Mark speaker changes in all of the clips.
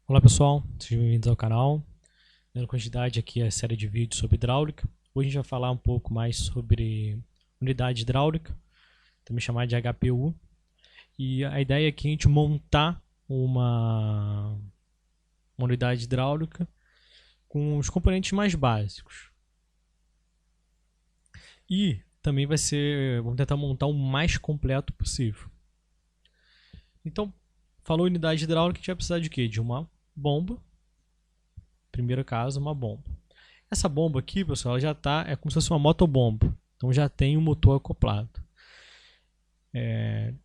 Speaker 1: Olá pessoal, sejam bem-vindos ao canal. Dando continuidade aqui a série de vídeos sobre hidráulica. Hoje a gente vai falar um pouco mais sobre unidade hidráulica, também chamada de HPU. E a ideia aqui é a gente montar uma unidade hidráulica com os componentes mais básicos. E também vamos tentar montar o mais completo possível. Então, falou unidade hidráulica, a gente vai precisar de quê? De uma bomba. Primeiro caso, uma bomba. Essa bomba aqui, pessoal, ela já é como se fosse uma motobomba. Então já tem um motor acoplado.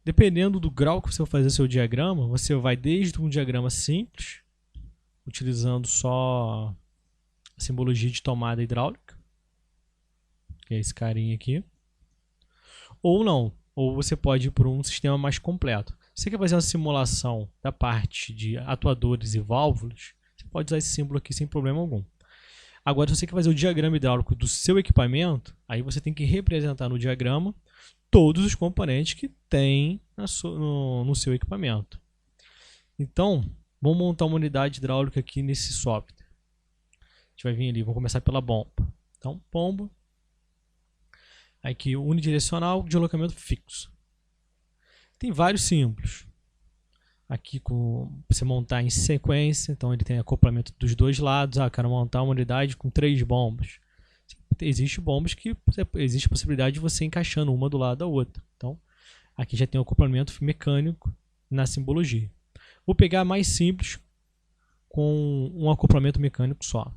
Speaker 1: Dependendo do grau que você for fazer seu diagrama, você vai desde um diagrama simples, utilizando só a simbologia de tomada hidráulica, que é esse carinha aqui, ou não, ou você pode ir por um sistema mais completo. Se você quer fazer uma simulação da parte de atuadores e válvulas, você pode usar esse símbolo aqui sem problema algum. Agora, se você quer fazer o diagrama hidráulico do seu equipamento, aí você tem que representar no diagrama todos os componentes que tem no seu equipamento. Então, vamos montar uma unidade hidráulica aqui nesse software. A gente vai vir ali, vamos começar pela bomba. Então, bomba. Aqui, unidirecional de alocamento fixo. Tem vários símbolos. Aqui com você montar em sequência, então ele tem acoplamento dos dois lados. Quero montar uma unidade com 3 bombas. Existem bombas que existe a possibilidade de você encaixando uma do lado da outra. Então, aqui já tem o acoplamento mecânico na simbologia. Vou pegar a mais simples com um acoplamento mecânico só.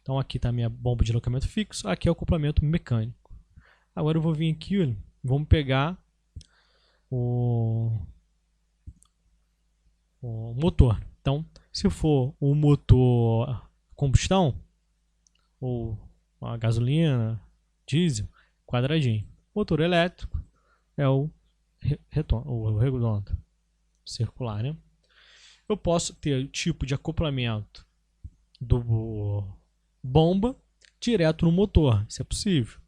Speaker 1: Então, aqui está a minha bomba de alocamento fixo, aqui é o acoplamento mecânico. Agora eu vou vir aqui, vamos pegar o motor. Então, se for um motor combustão, ou a gasolina, diesel, quadradinho. Motor elétrico é o redondo, circular, né? Eu posso ter o tipo de acoplamento do bomba direto no motor, se é possível.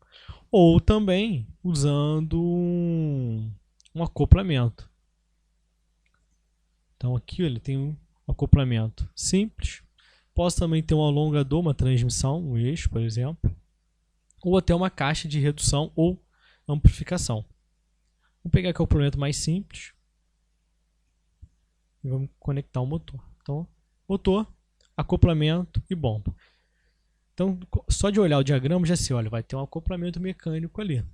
Speaker 1: Ou também usando um acoplamento. Então aqui ele tem um acoplamento simples. Posso também ter um alongador, uma transmissão, um eixo, por exemplo. Ou até uma caixa de redução ou amplificação. Vamos pegar aqui o acoplamento mais simples. E vamos conectar o motor. Então, motor, acoplamento e bomba. Então, só de olhar o diagrama já se olha, vai ter um acoplamento mecânico ali.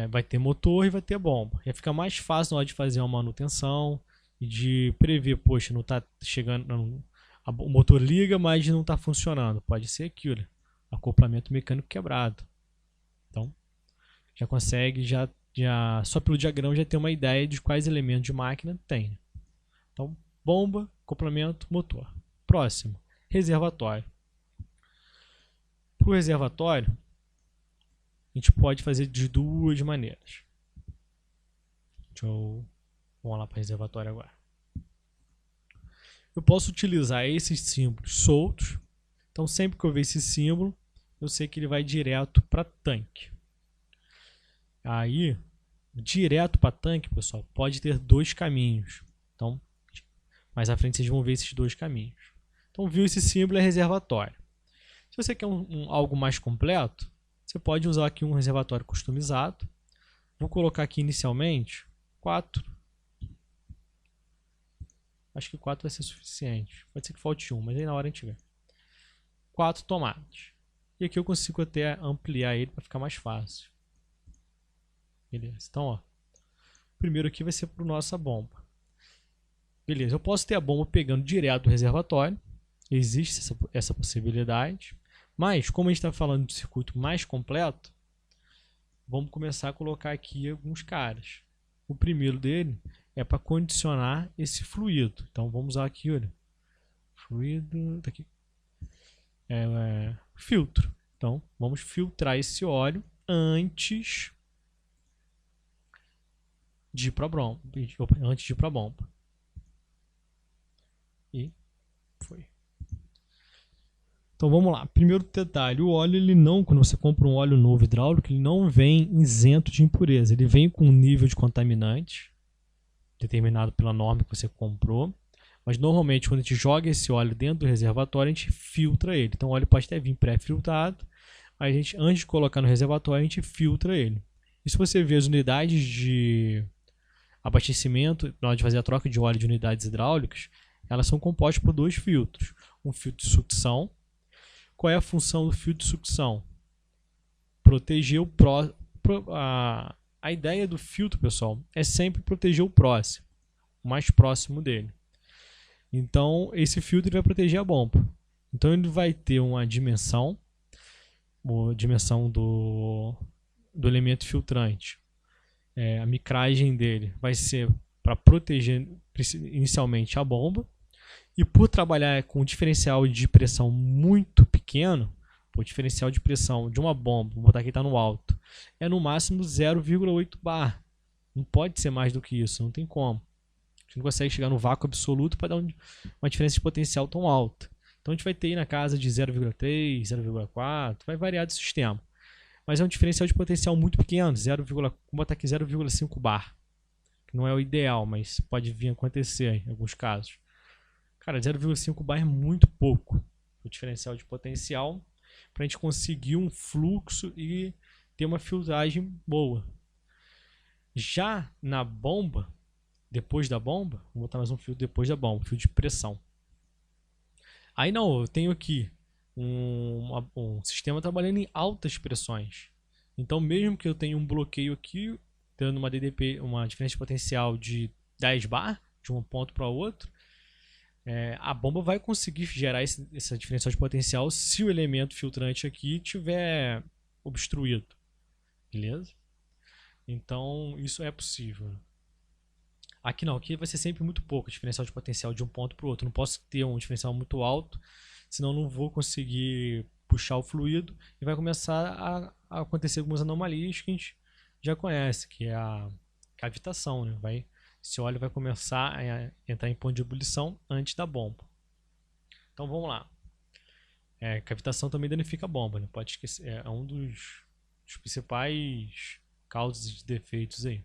Speaker 1: Vai ter motor e vai ter bomba. Já fica mais fácil na hora de fazer uma manutenção e de prever, poxa, não está chegando, o motor liga, mas não está funcionando. Pode ser aquilo, acoplamento mecânico quebrado. Então, já consegue, só pelo diagrama já tem uma ideia de quais elementos de máquina tem. Então, bomba, acoplamento, motor. Próximo, reservatório. Para o reservatório, a gente pode fazer de duas maneiras. Vamos lá para o reservatório agora. Eu posso utilizar esses símbolos soltos. Então, sempre que eu ver esse símbolo, eu sei que ele vai direto para tanque. Aí, direto para tanque, pessoal, pode ter 2 caminhos. Então, mais à frente vocês vão ver esses 2 caminhos. Então, viu esse símbolo, é reservatório. Se você quer algo mais completo, você pode usar aqui um reservatório customizado. Vou colocar aqui inicialmente 4. Acho que 4 vai ser suficiente. Pode ser que falte 1, mas aí na hora a gente vê. 4 tomadas. E aqui eu consigo até ampliar ele para ficar mais fácil. Beleza. Então, ó, primeiro aqui vai ser para a nossa bomba. Beleza. Eu posso ter a bomba pegando direto do reservatório. Existe essa possibilidade. Mas, como a gente está falando de circuito mais completo, vamos começar a colocar aqui alguns caras. O primeiro dele é para condicionar esse fluido. Então, vamos usar aqui, olha, fluido, tá aqui, filtro. Então, vamos filtrar esse óleo antes de ir para a bomba. E foi. Então vamos lá, primeiro detalhe, o óleo, quando você compra um óleo novo hidráulico, ele não vem isento de impureza, ele vem com um nível de contaminante determinado pela norma que você comprou, Mas normalmente quando a gente joga esse óleo dentro do reservatório, a gente filtra ele. Então o óleo pode até vir pré-filtrado. Aí a gente, antes de colocar no reservatório, a gente filtra ele. E se você ver as unidades de abastecimento, na hora de fazer a troca de óleo de unidades hidráulicas, elas são compostas por 2 filtros. Um filtro de sucção. Qual é a função do filtro de sucção? Proteger a ideia do filtro, pessoal, é sempre proteger o próximo, o mais próximo dele. Então, esse filtro vai proteger a bomba. Então, ele vai ter uma dimensão, a dimensão do elemento filtrante. A micragem dele vai ser para proteger inicialmente a bomba. E por trabalhar com um diferencial de pressão muito pequeno, o diferencial de pressão de uma bomba, vou botar aqui, está no alto, é no máximo 0,8 bar. Não pode ser mais do que isso, não tem como. A gente não consegue chegar no vácuo absoluto para dar uma diferença de potencial tão alta. Então a gente vai ter aí na casa de 0,3, 0,4, vai variar do sistema. Mas é um diferencial de potencial muito pequeno, vou botar aqui 0,5 bar. Que não é o ideal, mas pode vir a acontecer em alguns casos. Cara, 0,5 bar é muito pouco o diferencial de potencial para a gente conseguir um fluxo e ter uma filtragem boa. Já na bomba, depois da bomba, vou botar mais um filtro depois da bomba, filtro de pressão. Aí não, eu tenho aqui um sistema trabalhando em altas pressões. Então mesmo que eu tenha um bloqueio aqui, dando uma DDP, uma diferença de potencial de 10 bar, de um ponto para o outro, a bomba vai conseguir gerar essa diferença de potencial se o elemento filtrante aqui estiver obstruído. Beleza? Então isso é possível. Aqui não, aqui vai ser sempre muito pouco o diferencial de potencial de um ponto para o outro. Não posso ter um diferencial muito alto, senão não vou conseguir puxar o fluido e vai começar a acontecer algumas anomalias que a gente já conhece, que é a cavitação, né? Esse óleo vai começar a entrar em ponto de ebulição antes da bomba. Então vamos lá. Cavitação também danifica a bomba, né? Pode esquecer, é um dos principais causas de defeitos aí.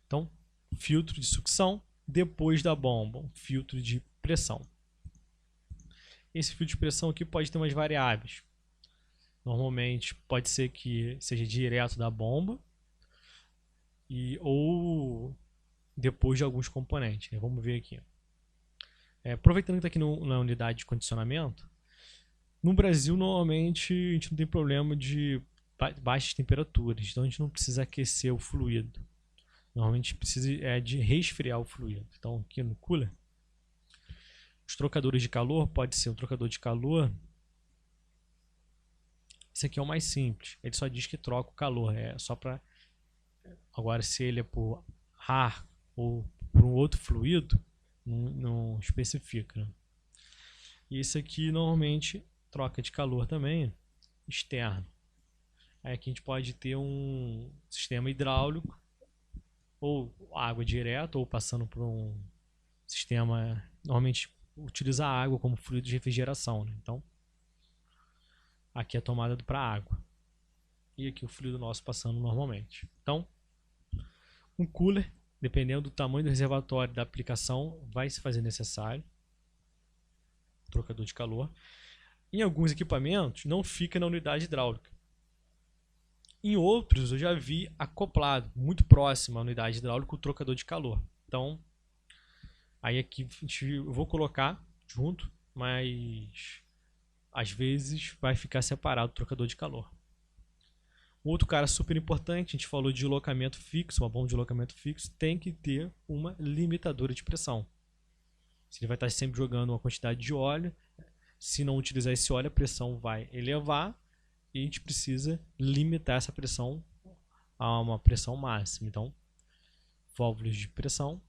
Speaker 1: Então, filtro de sucção, depois da bomba, um filtro de pressão. Esse filtro de pressão aqui pode ter umas variáveis. Normalmente pode ser que seja direto da bomba ou depois de alguns componentes, né? Vamos ver aqui. Aproveitando que está aqui na unidade de condicionamento, no Brasil normalmente a gente não tem problema de baixas temperaturas, então a gente não precisa aquecer o fluido. Normalmente precisa de resfriar o fluido. Então aqui no cooler, os trocadores de calor, pode ser um trocador de calor. Esse aqui é o mais simples, ele só diz que troca o calor, é só para... Agora se ele é por ar ou por um outro fluido, não especifica, né? E esse aqui normalmente troca de calor também, externo. Aí aqui a gente pode ter um sistema hidráulico, ou água direto, ou passando por um sistema, normalmente utiliza água como fluido de refrigeração, né? Então aqui é a tomada para água e aqui o fluido nosso passando normalmente. Então um cooler, dependendo do tamanho do reservatório da aplicação, vai se fazer necessário trocador de calor. Em alguns equipamentos não fica na unidade hidráulica. Em outros eu já vi acoplado, muito próximo à unidade hidráulica, o trocador de calor. Então, aí aqui eu vou colocar junto, mas às vezes vai ficar separado o trocador de calor. Outro cara super importante, a gente falou de locamento fixo, uma bomba de locamento fixo tem que ter uma limitadora de pressão. Se ele vai estar sempre jogando uma quantidade de óleo, se não utilizar esse óleo, a pressão vai elevar e a gente precisa limitar essa pressão a uma pressão máxima. Então, válvulas de pressão.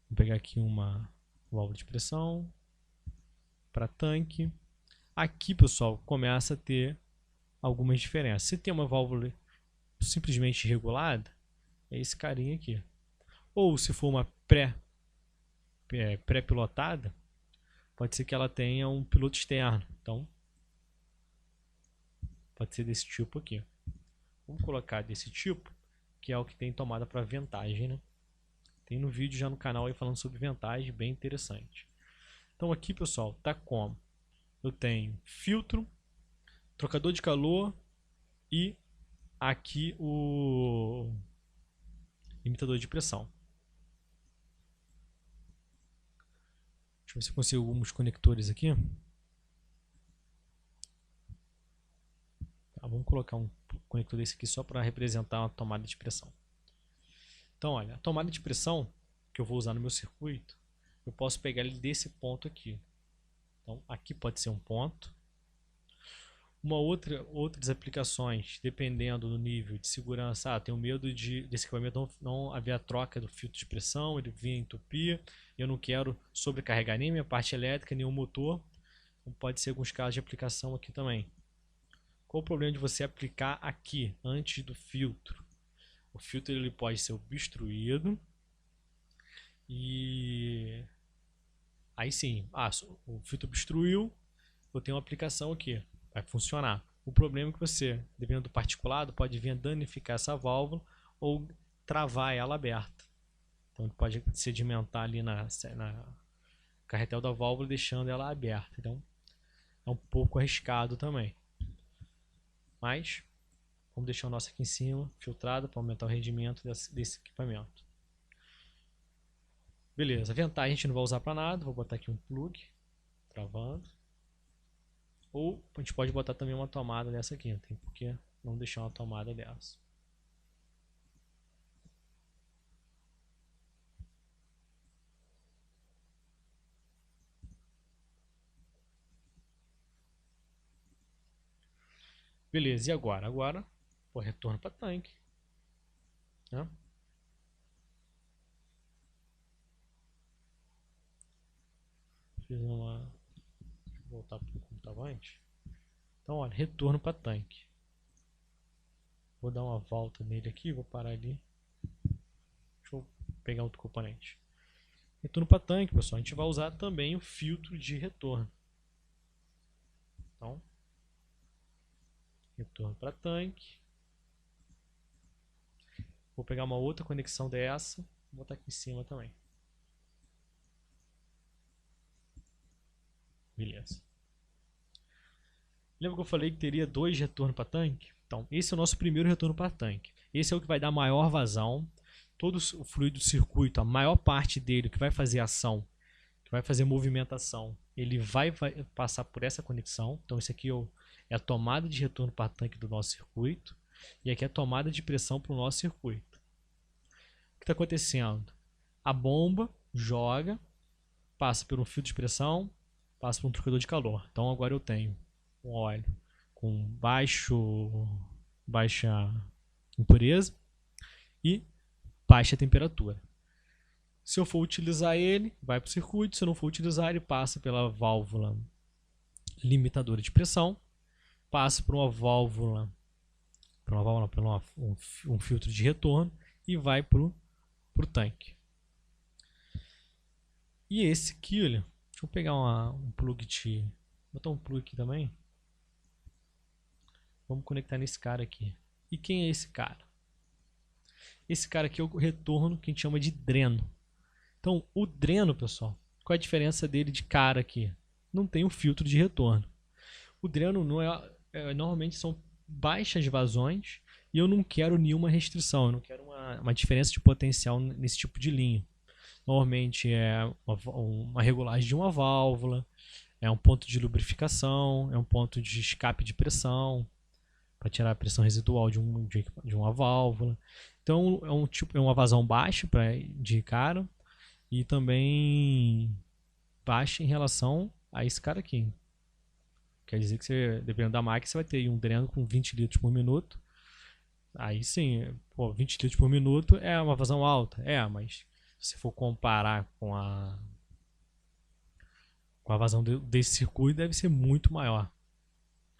Speaker 1: Vou pegar aqui uma válvula de pressão para tanque. Aqui, pessoal, começa a ter algumas diferenças. Se tem uma válvula simplesmente regulada, é esse carinha aqui. Ou se for uma pré-pilotada, pode ser que ela tenha um piloto externo. Então, pode ser desse tipo aqui. Vamos colocar desse tipo, que é o que tem tomada para ventagem, né? Tem no vídeo já no canal aí falando sobre ventagem, bem interessante. Então aqui, pessoal, tá como? Eu tenho filtro, trocador de calor e aqui o limitador de pressão. Deixa eu ver se eu consigo alguns conectores aqui. Tá, vamos colocar um conector desse aqui só para representar uma tomada de pressão. Então, olha, a tomada de pressão que eu vou usar no meu circuito, eu posso pegar ele desse ponto aqui. Então, aqui pode ser um ponto. Outras aplicações, dependendo do nível de segurança, tenho medo desse equipamento não haver a troca do filtro de pressão, ele vir entupir, eu não quero sobrecarregar nem minha parte elétrica, nem o motor. Então, pode ser alguns casos de aplicação aqui também. Qual o problema de você aplicar aqui, antes do filtro? O filtro ele pode ser obstruído e aí sim, o filtro obstruiu, eu tenho uma aplicação aqui, vai funcionar. O problema é que você, dependendo do particulado, pode vir a danificar essa válvula ou travar ela aberta. Então ele pode sedimentar ali na carretel da válvula, deixando ela aberta. Então é um pouco arriscado também. Mas vamos deixar o nosso aqui em cima, filtrado, para aumentar o rendimento desse equipamento. Beleza, a ventagem a gente não vai usar para nada, vou botar aqui um plug, travando. Ou a gente pode botar também uma tomada dessa aqui, não tem por que não deixar uma tomada dessa. Beleza, e agora? Agora, pô, retorno para tanque. Né? Fiz uma... Deixa eu voltar para como estava antes. Então, olha, retorno para tanque. Vou dar uma volta nele aqui, vou parar ali. Deixa eu pegar outro componente. Retorno para tanque, pessoal, a gente vai usar também o filtro de retorno. Então, retorno para tanque. Vou pegar uma outra conexão dessa, vou botar aqui em cima também. Beleza. Lembra que eu falei que teria 2 retornos para tanque? Então, esse é o nosso primeiro retorno para tanque. Esse é o que vai dar maior vazão. Todo o fluido do circuito, a maior parte dele que vai fazer ação, que vai fazer movimentação, ele vai passar por essa conexão. Então, esse aqui é a tomada de retorno para tanque do nosso circuito. E aqui é a tomada de pressão para o nosso circuito. O que está acontecendo? A bomba joga, passa por um filtro de pressão, passa por um trocador de calor. Então agora eu tenho um óleo com baixa impureza e baixa temperatura. Se eu for utilizar ele, vai para o circuito. Se eu não for utilizar, ele passa pela válvula limitadora de pressão, passa por um filtro de retorno e vai para o tanque. E esse aqui, olha, deixa eu pegar um plug botar um plug aqui também. Vamos conectar nesse cara aqui. E quem é esse cara? Esse cara aqui é o retorno que a gente chama de dreno. Então, o dreno, pessoal, qual é a diferença dele de cara aqui? Não tem um filtro de retorno. O dreno não normalmente são baixas vazões e eu não quero nenhuma restrição, eu não quero uma diferença de potencial nesse tipo de linha. Normalmente é uma regulagem de uma válvula, é um ponto de lubrificação, é um ponto de escape de pressão, para tirar a pressão residual de uma válvula. Então é uma vazão baixa de cara e também baixa em relação a esse cara aqui. Quer dizer que você, dependendo da máquina, você vai ter um dreno com 20 litros por minuto. Aí sim, 20 litros por minuto é uma vazão alta. Mas se for comparar com a vazão desse circuito, deve ser muito maior.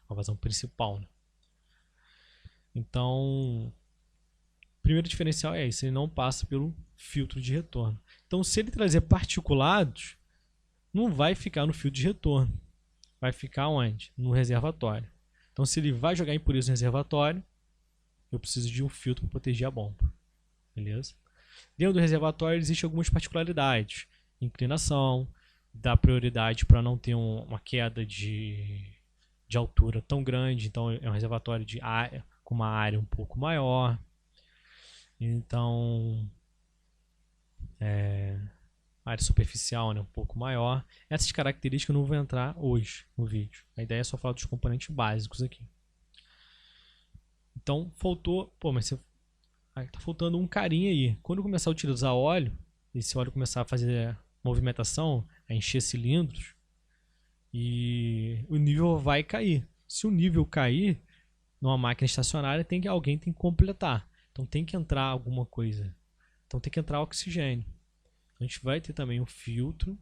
Speaker 1: A vazão principal, né? Então, o primeiro diferencial é esse, ele não passa pelo filtro de retorno. Então, se ele trazer particulados, não vai ficar no filtro de retorno. Vai ficar onde? No reservatório. Então, se ele vai jogar impureza no reservatório, eu preciso de um filtro para proteger a bomba. Beleza? Dentro do reservatório existem algumas particularidades. Inclinação, dá prioridade para não ter uma queda de altura tão grande, então é um reservatório de área, com uma área um pouco maior. Então, área superficial, né, um pouco maior. Essas características eu não vou entrar hoje no vídeo. A ideia é só falar dos componentes básicos aqui. Então, faltou... Pô, mas tá faltando um carinha aí. Quando eu começar a utilizar óleo, e esse óleo começar a fazer movimentação, a encher cilindros, e o nível vai cair. Se o nível cair, numa máquina estacionária, alguém tem que completar. Então tem que entrar alguma coisa. Então tem que entrar oxigênio. A gente vai ter também um filtro.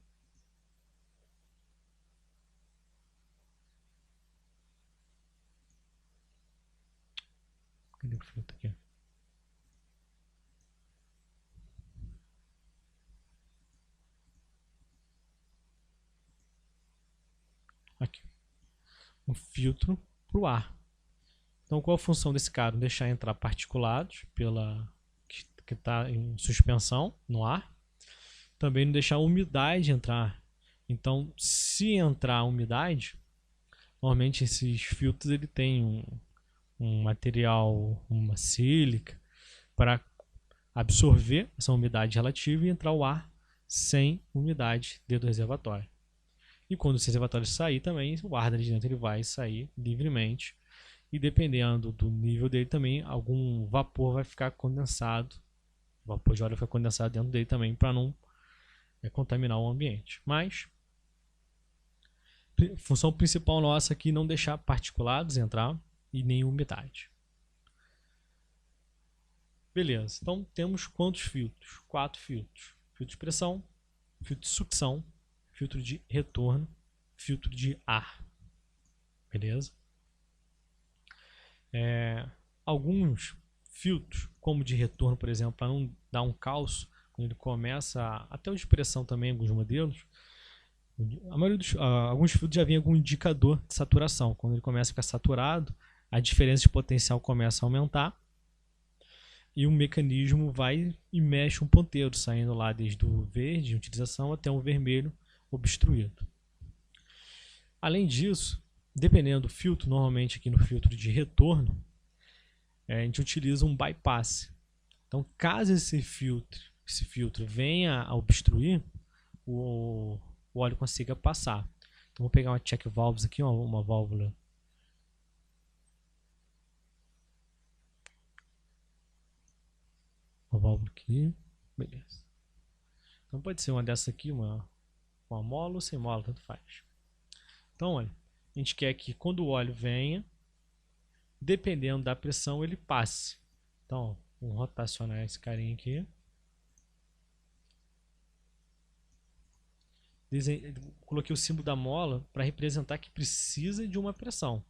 Speaker 1: Cadê o filtro aqui? Aqui. Um filtro para o ar. Então qual a função desse cara? Deixar entrar particulados que está em suspensão no ar. Também não deixar a umidade entrar. Então, se entrar a umidade, normalmente esses filtros ele tem um material, uma sílica, para absorver essa umidade relativa e entrar o ar sem umidade dentro do reservatório. E quando esse reservatório sair também, o ar de dentro ele vai sair livremente. E dependendo do nível dele também, algum vapor vai ficar condensado. O vapor de óleo vai ficar condensado dentro dele também para não contaminar o ambiente. Mas a função principal nossa aqui é não deixar particulados entrar e nem umidade. Beleza, então temos quantos filtros? 4 filtros. Filtro de pressão, filtro de sucção, filtro de retorno, filtro de ar. Beleza? Alguns filtros, como de retorno, por exemplo, para não dar um calço, quando ele começa, até o de pressão também, alguns modelos, a maioria alguns filtros já vem algum indicador de saturação. Quando ele começa a ficar saturado, a diferença de potencial começa a aumentar e o mecanismo vai e mexe um ponteiro, saindo lá desde o verde, de utilização, até um vermelho obstruído. Além disso, dependendo do filtro, normalmente aqui no filtro de retorno, a gente utiliza um bypass. Então, caso esse filtro venha a obstruir, o óleo consiga passar. Então, vou pegar uma check valves aqui, uma válvula. Uma válvula aqui, beleza. Então, pode ser uma dessa aqui, uma mola ou sem mola, tanto faz. Então, olha, a gente quer que quando o óleo venha, dependendo da pressão, ele passe. Então, vamos rotacionar esse carinha aqui. Coloquei o símbolo da mola para representar que precisa de uma pressão.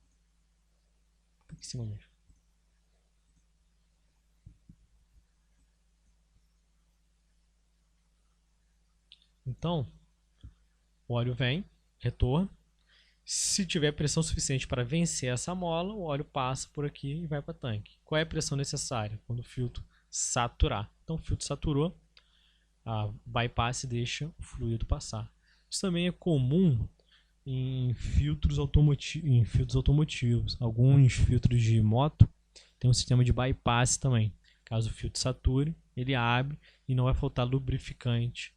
Speaker 1: Aqui em cima mesmo. Então, o óleo vem, retorno. Se tiver pressão suficiente para vencer essa mola, o óleo passa por aqui e vai para o tanque. Qual é a pressão necessária? Quando o filtro saturar. Então, o filtro saturou, a bypass deixa o fluido passar. Isso também é comum em filtros automotivos. Alguns filtros de moto têm um sistema de bypass também. Caso o filtro sature, ele abre e não vai faltar lubrificante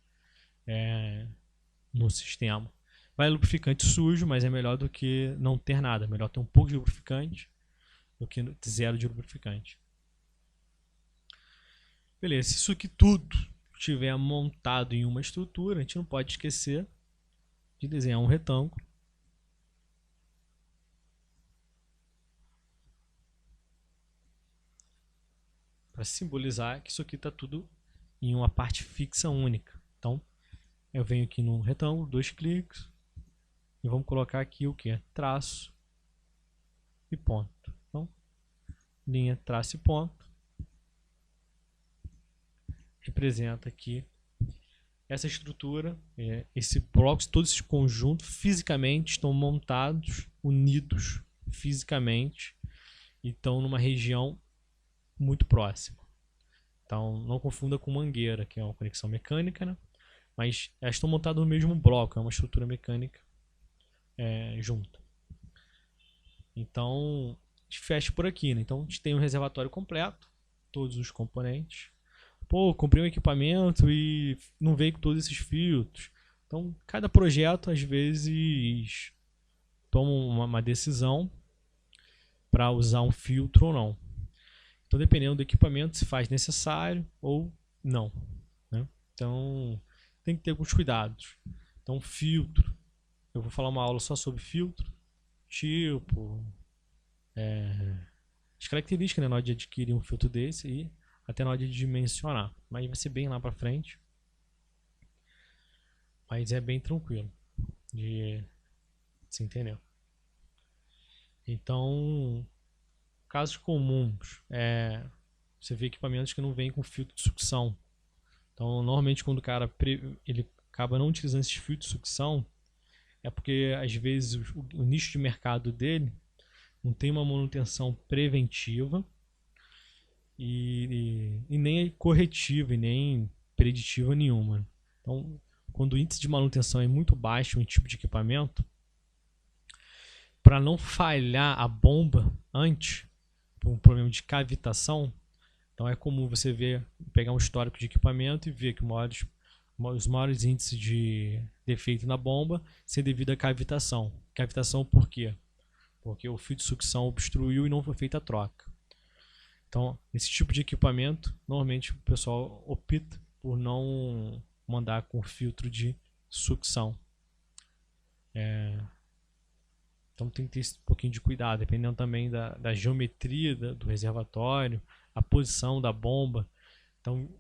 Speaker 1: no sistema. Vai lubrificante sujo, mas é melhor do que não ter nada. É melhor ter um pouco de lubrificante do que zero de lubrificante. Beleza, se isso aqui tudo estiver montado em uma estrutura, a gente não pode esquecer de desenhar um retângulo. Para simbolizar que isso aqui está tudo em uma parte fixa única. Então, eu venho aqui no retângulo, 2 cliques. E vamos colocar aqui o que? Traço e ponto. Então, linha, traço e ponto. Representa aqui essa estrutura, esse bloco, todos esses conjuntos fisicamente estão montados, unidos fisicamente e estão numa região muito próxima. Então não confunda com mangueira, que é uma conexão mecânica, né? Mas elas estão montadas no mesmo bloco, é uma estrutura mecânica junta. Então a gente fecha por aqui, né? Então a gente tem um reservatório completo, todos os componentes. Pô, comprei um equipamento e não veio com todos esses filtros. Então cada projeto às vezes toma uma decisão para usar um filtro ou não. Então, dependendo do equipamento, se faz necessário ou não, né? Então, tem que ter alguns cuidados. Então, filtro. Eu vou falar uma aula só sobre filtro, tipo, as características, né, na hora de adquirir um filtro desse e até na hora de dimensionar. Mas vai ser bem lá para frente. Mas é bem tranquilo de se entender. Então, casos comuns, você vê equipamentos que não vêm com filtro de sucção. Então, normalmente quando o cara ele acaba não utilizando esses filtros de sucção, é porque às vezes o nicho de mercado dele não tem uma manutenção preventiva e nem corretiva e nem preditiva nenhuma. Então, quando o índice de manutenção é muito baixo em um tipo de equipamento, para não falhar a bomba antes, por um problema de cavitação, então é comum você pegar um histórico de equipamento e ver que os maiores índices de defeito na bomba ser devido à cavitação. Cavitação por quê? Porque o fio de sucção obstruiu e não foi feita a troca. Então, esse tipo de equipamento, normalmente o pessoal opta por não mandar com filtro de sucção. Então tem que ter um pouquinho de cuidado, dependendo também da geometria do reservatório, a posição da bomba. Então,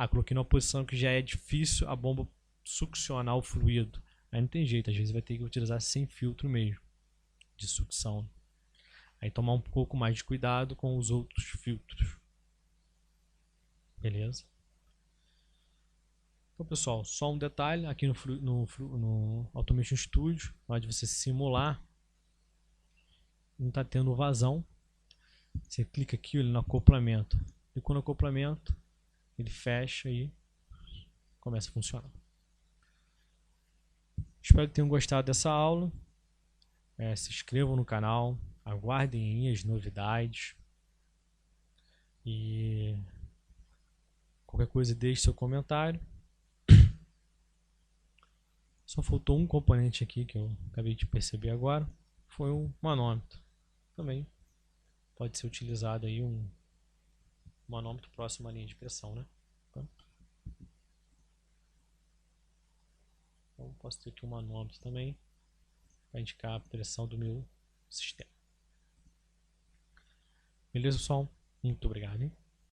Speaker 1: coloquei numa posição que já é difícil a bomba succionar o fluido. Aí não tem jeito, às vezes vai ter que utilizar sem filtro mesmo, de sucção. Aí tomar um pouco mais de cuidado com os outros filtros. Beleza? Então, pessoal, só um detalhe, aqui no Automation Studio, na hora de você simular, não está tendo vazão. Você clica aqui no acoplamento. Clicou no acoplamento, ele fecha e começa a funcionar. Espero que tenham gostado dessa aula. Se inscrevam no canal, aguardem as novidades. E qualquer coisa deixe seu comentário. Só faltou um componente aqui que eu acabei de perceber agora. Foi um manômetro. Também pode ser utilizado aí um manômetro próximo à linha de pressão, né? Então posso ter aqui um manômetro também para indicar a pressão do meu sistema. Beleza, pessoal? Muito obrigado, hein?